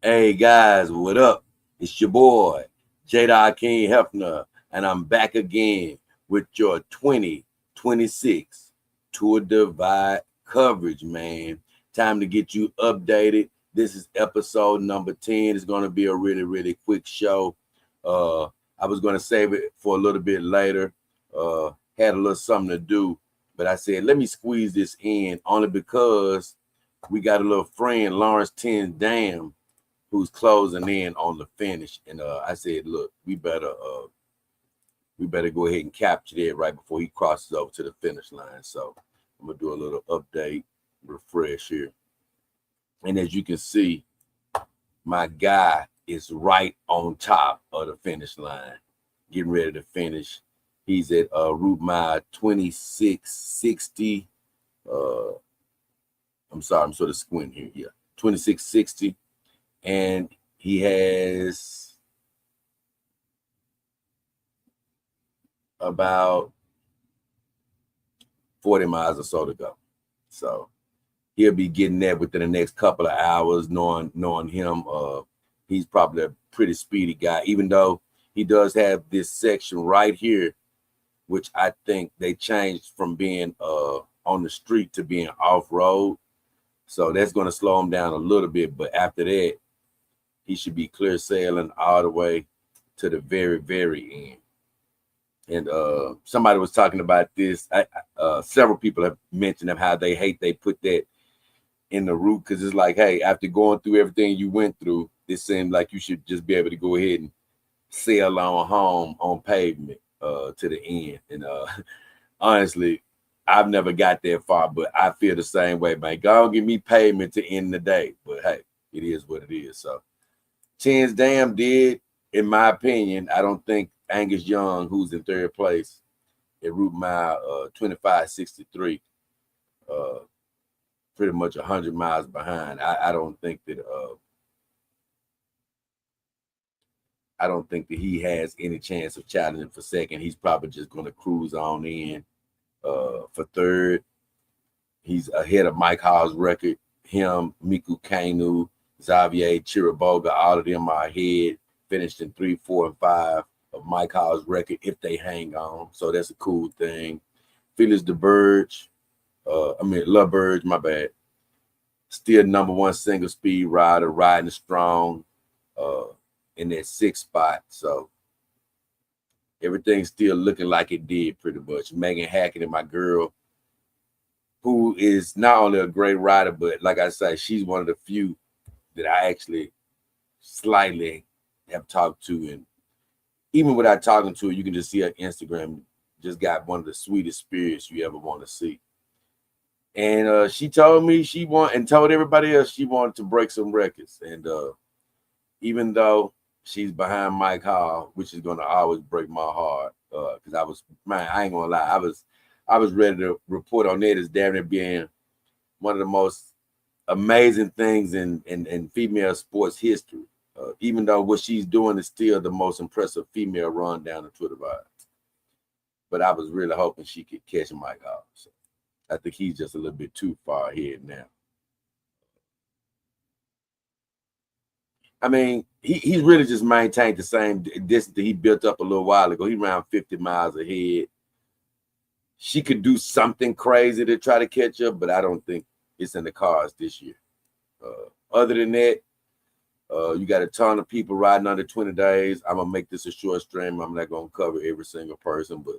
Hey guys, what up? It's your boy, Jada King Hefner, and I'm back again with your 2026 Tour Divide coverage, man. Time to get you updated. This is episode number 10. It's going to be a really, really quick show. Uh, I was going to save it for a little bit later. Had a little something to do, but I said, let me squeeze this in only because we got a little friend, Lawrence Ten Dam, who's closing in on the finish. And I said, look, we better go ahead and capture that right before he crosses over to the finish line. So I'm gonna do a little update, refresh here. And as you can see, my guy is right on top of the finish line, getting ready to finish. He's at route mile 2660. Uh, I'm sorry, I'm sort of squinting here. Yeah, 2660. And he has about 40 miles or so to go. So he'll be getting that within the next couple of hours, knowing him. He's probably a pretty speedy guy, even though he does have this section right here, which I think they changed from being on the street to being off-road. So that's going to slow him down a little bit. But after that, he should be clear sailing all the way to the very, very end. And somebody was talking about this. Several people have mentioned of how they put that in the route, because it's like, hey, after going through everything you went through, it seemed like you should just be able to go ahead and sail on home on pavement to the end. And honestly, I've never got that far, but I feel the same way, man. Go and give me pavement to end the day. But hey, it is what it is. So Ten Dam did, in my opinion. I don't think Angus Young, who's in third place at route mile 2563, pretty much 100 miles behind. I don't think that he has any chance of challenging for second. He's probably just going to cruise on in for third. He's ahead of Mike Hall's record. Him, Miku Kanu, Xavier Chiriboga, all of them are ahead, finished in 3, 4, and 5 of Mike Hall's record if they hang on. So that's a cool thing. Felix DeBurge, LeBurge, my bad. Still number one single speed rider, riding strong in that sixth spot. So everything's still looking like it did pretty much. Megan Hackett, and my girl, who is not only a great rider, but like I say, she's one of the few that I actually slightly have talked to. And even without talking to her, you can just see her Instagram just got one of the sweetest spirits you ever want to see. And she told me and told everybody else she wanted to break some records. And even though she's behind Mike Hall, which is going to always break my heart, because I ain't gonna lie, I was ready to report on that as damn near being one of the most amazing things in female sports history. Even though what she's doing is still the most impressive female run down the Twitter vibe. But I was really hoping she could catch Mike Hall. So I think he's just a little bit too far ahead now. I mean, he's really just maintained the same distance that he built up a little while ago. He's around 50 miles ahead. She could do something crazy to try to catch up, but I don't think it's in the cards this year. Other than that, you got a ton of people riding under 20 days. I'm going to make this a short stream. I'm not going to cover every single person, but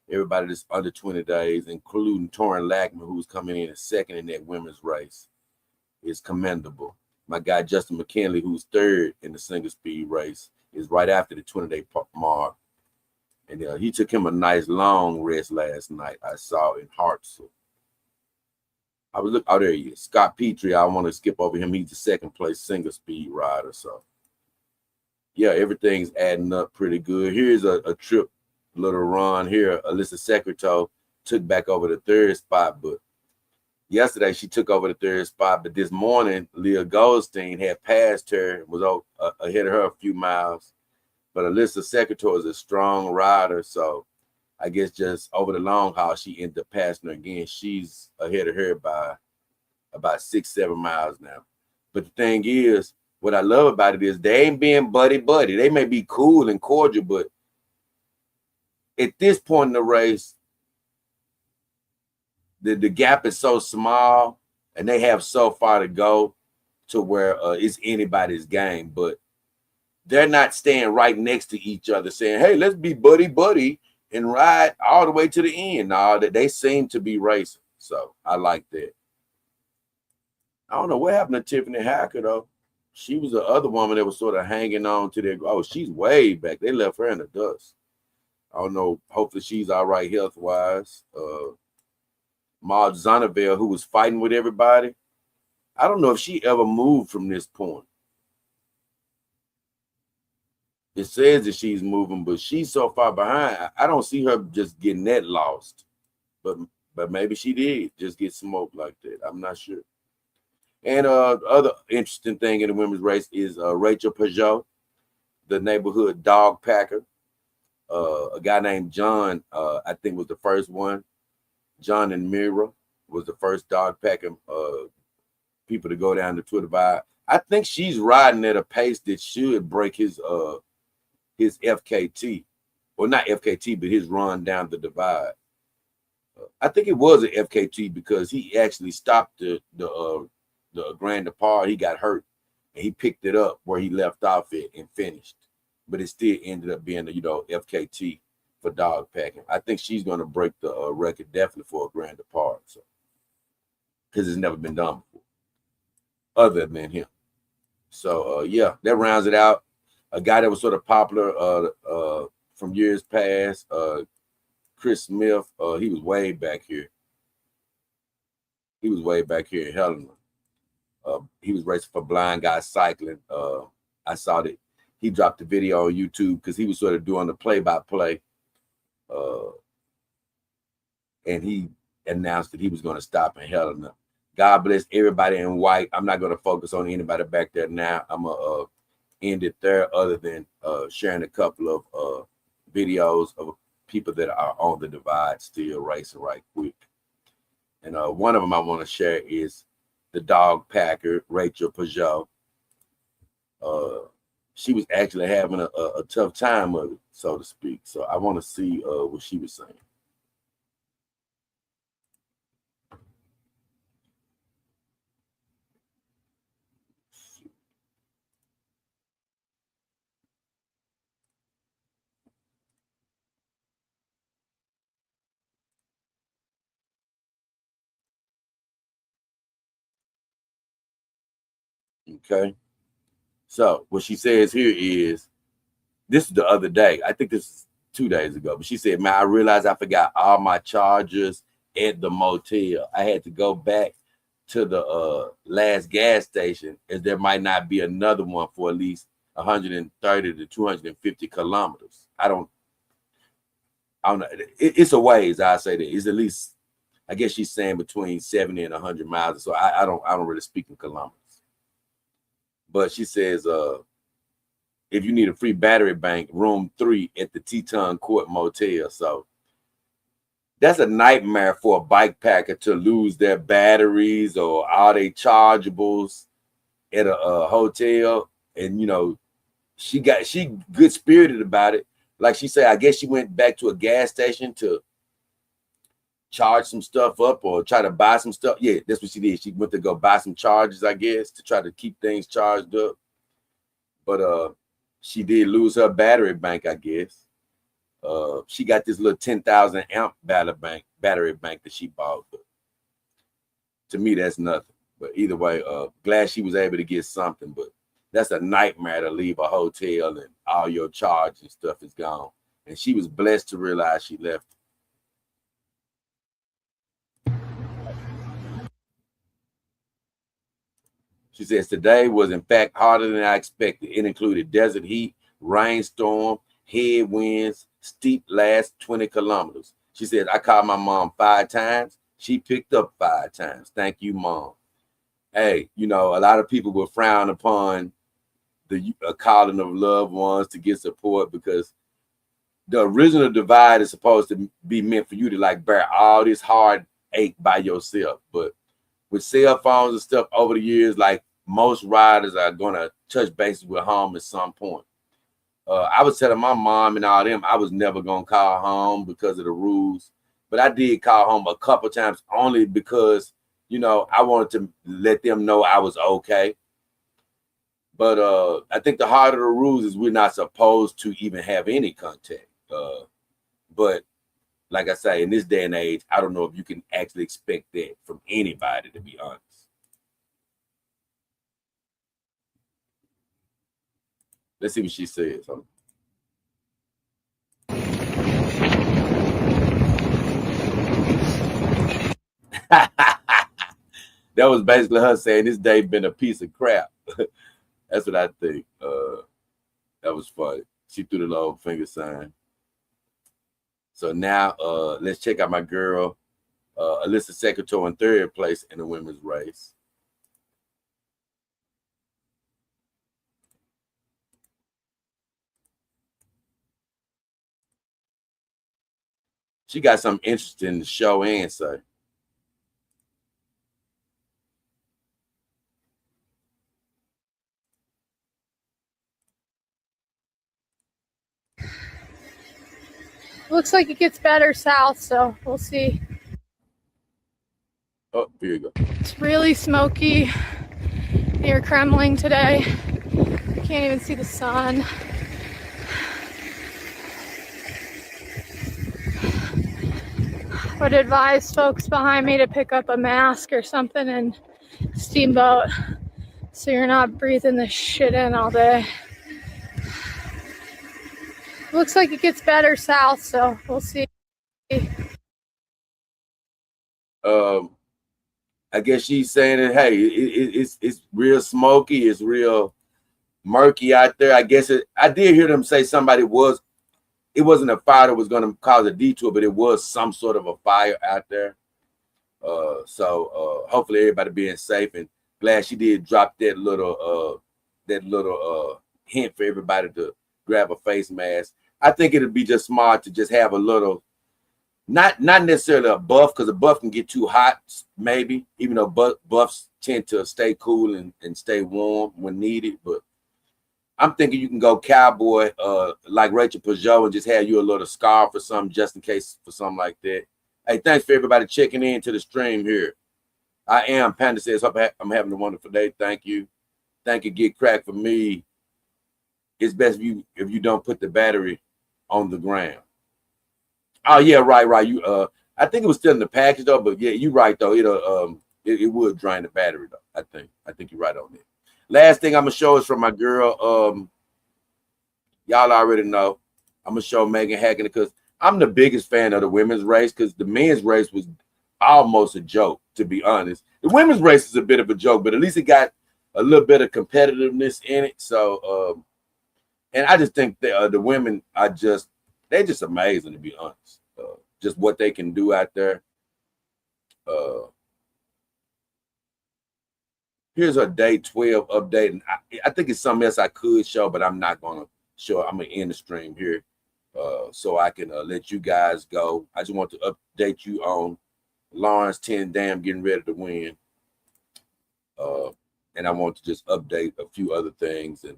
everybody that's under 20 days, including Torrin Lackman, who's coming in second in that women's race, is commendable. My guy, Justin McKinley, who's third in the single speed race, is right after the 20-day mark. And he took him a nice long rest last night, I saw in Hartselle. There he is. Scott Petrie, I want to skip over him. He's the second place single speed rider. So, yeah, everything's adding up pretty good. Here's a trip, little run here. Alyssa Secreto took back over the third spot, but yesterday she took over the third spot. But this morning, Leah Goldstein had passed her, was ahead of her a few miles. But Alyssa Secreto is a strong rider, so I guess just over the long haul, she ended up passing her again. She's ahead of her by about 6-7 miles now. But the thing is, what I love about it is they ain't being buddy-buddy. They may be cool and cordial, but at this point in the race, the gap is so small and they have so far to go to where it's anybody's game. But they're not staying right next to each other saying, hey, let's be buddy-buddy and ride all the way to the end. No, that they seem to be racing. So I like that. I don't know what happened to Tiffany Hacker, though. She was the other woman that was sort of hanging on to their, oh, she's way back. They left her in the dust. I don't know. Hopefully she's all right health-wise. Maud Zondervan, who was fighting with everybody, I don't know if she ever moved from this point. It says that she's moving, but she's so far behind. I don't see her just getting that lost. But maybe she did just get smoked like that. I'm not sure. And other interesting thing in the women's race is Rachel Peugeot, the neighborhood dog packer. A guy named John, I think, was the first one. John and Mira was the first dog packing people to go down the Tour Divide. I think she's riding at a pace that should break his FKT, or not FKT, but his run down the divide. I think it was an FKT because he actually stopped the Grand Depart. He got hurt and he picked it up where he left off it and finished. But it still ended up being, FKT for dog packing. I think she's going to break the record definitely for a Grand Depart. So, because it's never been done before, other than him. So, yeah, that rounds it out. A guy that was sort of popular from years past, Chris Smith, he was way back here. He was way back here in Helena. He was racing for Blind Guy Cycling. I saw that he dropped the video on YouTube because he was sort of doing the play-by-play. And he announced that he was going to stop in Helena. God bless everybody in white. I'm not going to focus on anybody back there now. I'm going to end it there, other than sharing a couple of videos of people that are on the divide still racing right quick. And one of them I want to share is the dog packer, Rachel Peugeot. She was actually having a tough time of it, so to speak. So I want to see what she was saying. Okay. So what she says here is, this is the other day. I think this is 2 days ago. But she said, man, I realized I forgot all my chargers at the motel. I had to go back to the last gas station, as there might not be another one for at least 130 to 250 kilometers. I don't know. It's a ways, I say that. It's at least, I guess she's saying between 70 and 100 miles. So I don't really speak in kilometers. But she says, if you need a free battery bank, room 3 at the Teton Court Motel. So that's a nightmare for a bike packer to lose their batteries or all their chargeables at a hotel. And, she good spirited about it. Like she said, I guess she went back to a gas station to charge some stuff up or try to buy some stuff. Yeah, that's what she did. She went to go buy some chargers, I guess, to try to keep things charged up. But she did lose her battery bank, I guess. She got this little 10,000 amp battery bank that she bought. But to me, that's nothing. But either way, glad she was able to get something. But that's a nightmare to leave a hotel and all your charge and stuff is gone. And she was blessed to realize she left. She says, today was in fact harder than I expected. It included desert heat, rainstorm, headwinds, steep last 20 kilometers. She said, I called my mom 5 times. She picked up 5 times. Thank you, Mom. Hey, a lot of people will frown upon the calling of loved ones to get support, because the original divide is supposed to be meant for you to bear all this heartache by yourself. But with cell phones and stuff over the years, like most riders are gonna touch bases with home at some point. I was telling my mom and all them I was never gonna call home because of the rules, but I did call home a couple times only because I wanted to let them know I was okay. But I think the harder the rules is we're not supposed to even have any contact. But like I say, in this day and age, I don't know if you can actually expect that from anybody, to be honest. Let's see what she says. That was basically her saying this day been a piece of crap. That's what I think. That was funny. She threw the little finger sign. So now let's check out my girl, Alyssa Secretary in third place in the women's race. She got something interesting to show and say. Looks like it gets better south, so we'll see. Oh, here you go. It's really smoky near Kremling today. Can't even see the sun. Would advise folks behind me to pick up a mask or something and Steamboat so you're not breathing this shit in all day. Looks like it gets better south, so we'll see. I guess she's saying that, hey, it's real smoky, it's real murky out there. I guess I did hear them say it wasn't a fire that was going to cause a detour, but it was some sort of a fire out there. So hopefully everybody being safe, and glad she did drop that little hint for everybody to grab a face mask. I think it'd be just smart to just have a little, not necessarily a buff, because a buff can get too hot, maybe, even though buffs tend to stay cool and stay warm when needed. But I'm thinking you can go cowboy like Rachel Peugeot and just have you a little scarf or something just in case for something like that. Hey, thanks for everybody checking in to the stream here. I am Panda says, hope I'm having a wonderful day. Thank you. Thank you, Get Crack. For me, it's best if you don't put the battery on the ground. Oh yeah, right. You I think it was still in the package though, but yeah, you're right though. It would drain the battery though. I think you're right on that. Last thing I'm gonna show is from my girl. Y'all already know. I'm gonna show Megan Hackett because I'm the biggest fan of the women's race, because the men's race was almost a joke, to be honest. The women's race is a bit of a joke, but at least it got a little bit of competitiveness in it. So, and I just think the women are they're just amazing, to be honest. Just what they can do out there. Here's a day 12 update, and I think it's something else I could show, but I'm not gonna show. I'm gonna end the stream here, so I can let you guys go. I just want to update you on Lawrence 10 Dam getting ready to win, and I want to just update a few other things, and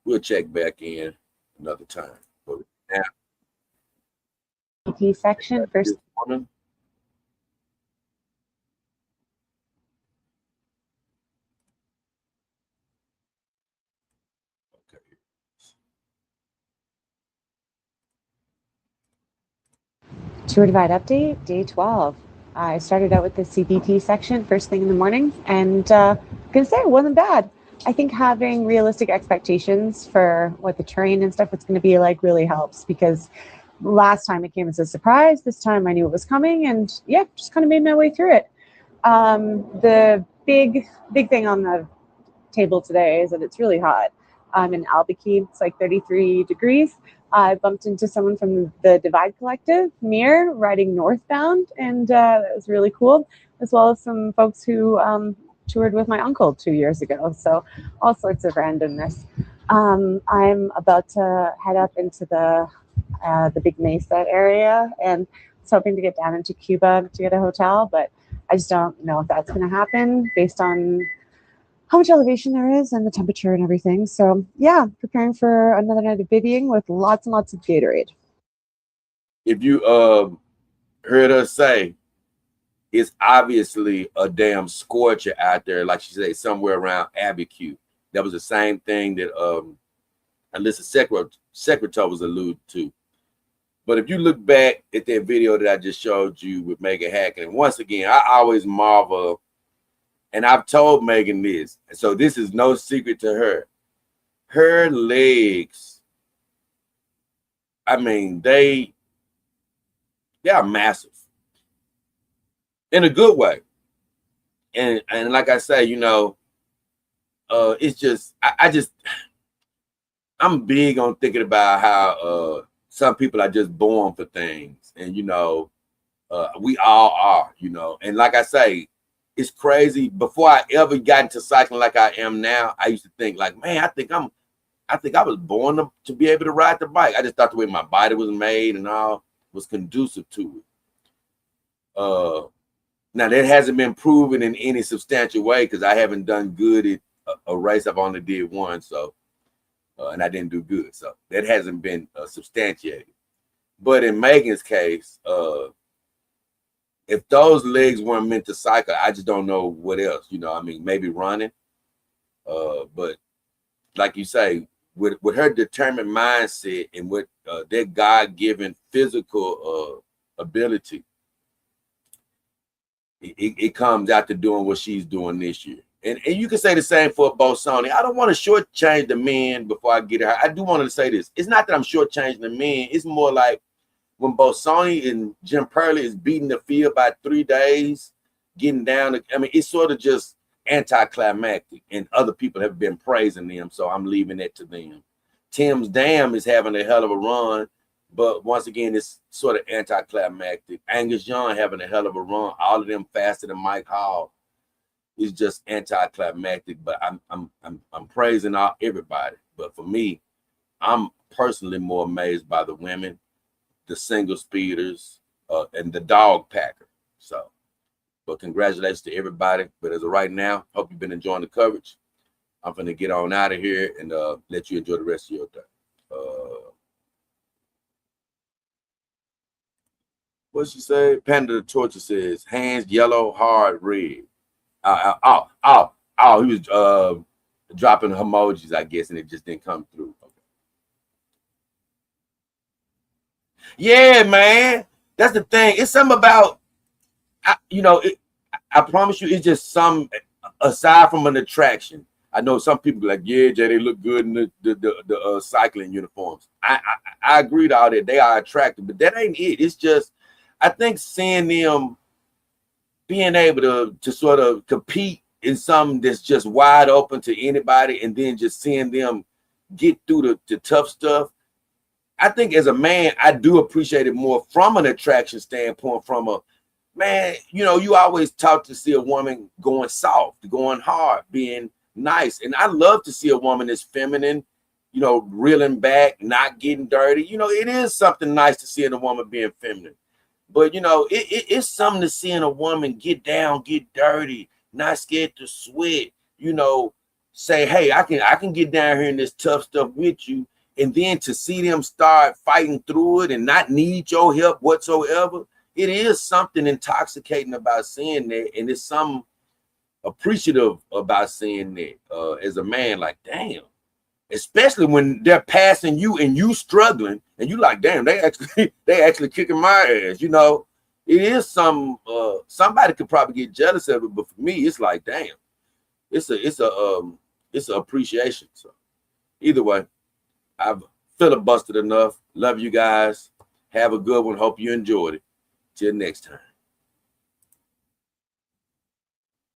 we'll check back in another time. But now, section first. Morning. Tour Divide update, day 12. I started out with the CPT section first thing in the morning, and gonna say it wasn't bad. I think having realistic expectations for what the terrain and stuff it's going to be like really helps, because last time it came as a surprise. This time I knew it was coming, and yeah, just kind of made my way through it. The big thing on the table today is that it's really hot. I'm in Albuquerque, it's like 33 degrees. I bumped into someone from the Divide Collective, Mir, riding northbound, and that was really cool, as well as some folks who toured with my uncle 2 years ago. So all sorts of randomness. I'm about to head up into the Big Mesa area, and I was hoping to get down into Cuba to get a hotel, but I just don't know if that's going to happen based on how much elevation there is and the temperature and everything. So yeah, preparing for another night of babying with lots and lots of Gatorade. If you heard us say, it's obviously a damn scorcher out there, like she said, somewhere around Abiquiu. That was the same thing that Alyssa Secretary was alluded to. But if you look back at that video that I just showed you with Megan Hackett, and once again, I always marvel, and I've told Megan this, so this is no secret to her. Her legs, I mean, they are massive in a good way. And like I say, you know, it's just, I'm big on thinking about how some people are just born for things, and you know, we all are, you know. And like I say, it's crazy. Before I ever got into cycling like I am now, I used to think like, man, I think I was born to be able to ride the bike. I just thought the way my body was made and all was conducive to it. Now that hasn't been proven in any substantial way because I haven't done good at a race. I've only did one, so. And I didn't do good. So that hasn't been substantiated. But in Megan's case, if those legs weren't meant to cycle, I just don't know what else, you know, I mean, maybe running. But like you say, with her determined mindset and with their God-given physical ability, it comes out to doing what she's doing this year. And you can say the same for Bolsoni. I don't want to shortchange the men before I get her. I do want to say this. It's not that I'm shortchanging the men. It's more like when Bolsoni and Jim Perley is beating the field by 3 days, getting down. I mean, it's sort of just anticlimactic, and other people have been praising them, so I'm leaving it to them. Tim's Dam is having a hell of a run, but once again, it's sort of anticlimactic. Angus Young having a hell of a run. All of them faster than Mike Hall. It's just anticlimactic, but I'm praising everybody. But for me, I'm personally more amazed by the women, the single speeders, and the dog packer. So, but congratulations to everybody. But as of right now, hope you've been enjoying the coverage. I'm gonna get on out of here and let you enjoy the rest of your day. What she say? Panda the Torture says hands yellow, hard red. He was dropping emojis, I guess, and it just didn't come through. Okay. Yeah, man, that's the thing. It's something about, you know, I promise you, it's just some, aside from an attraction. I know some people like, yeah, Jay, they look good in the cycling uniforms. I agree to all that. They are attractive, but that ain't it. It's just, I think seeing them being able to sort of compete in something that's just wide open to anybody, and then just seeing them get through the tough stuff. I think as a man, I do appreciate it more from an attraction standpoint, from a, man, you know, you always talk to see a woman going soft, going hard, being nice. And I love to see a woman that's feminine, you know, reeling back, not getting dirty. You know, it is something nice to see in a woman being feminine. But, you know, it's something to seeing a woman get down, get dirty, not scared to sweat, you know, say, hey, I can get down here in this tough stuff with you. And then to see them start fighting through it and not need your help whatsoever, it is something intoxicating about seeing that. And it's some appreciative about seeing that as a man, like, damn. Especially when they're passing you and you struggling and you like, damn, they actually kicking my ass, you know. It is somebody could probably get jealous of it, but for me, it's like, damn, it's a appreciation. So either way, I've filibustered enough. Love you guys. Have a good one. Hope you enjoyed it. Till next time.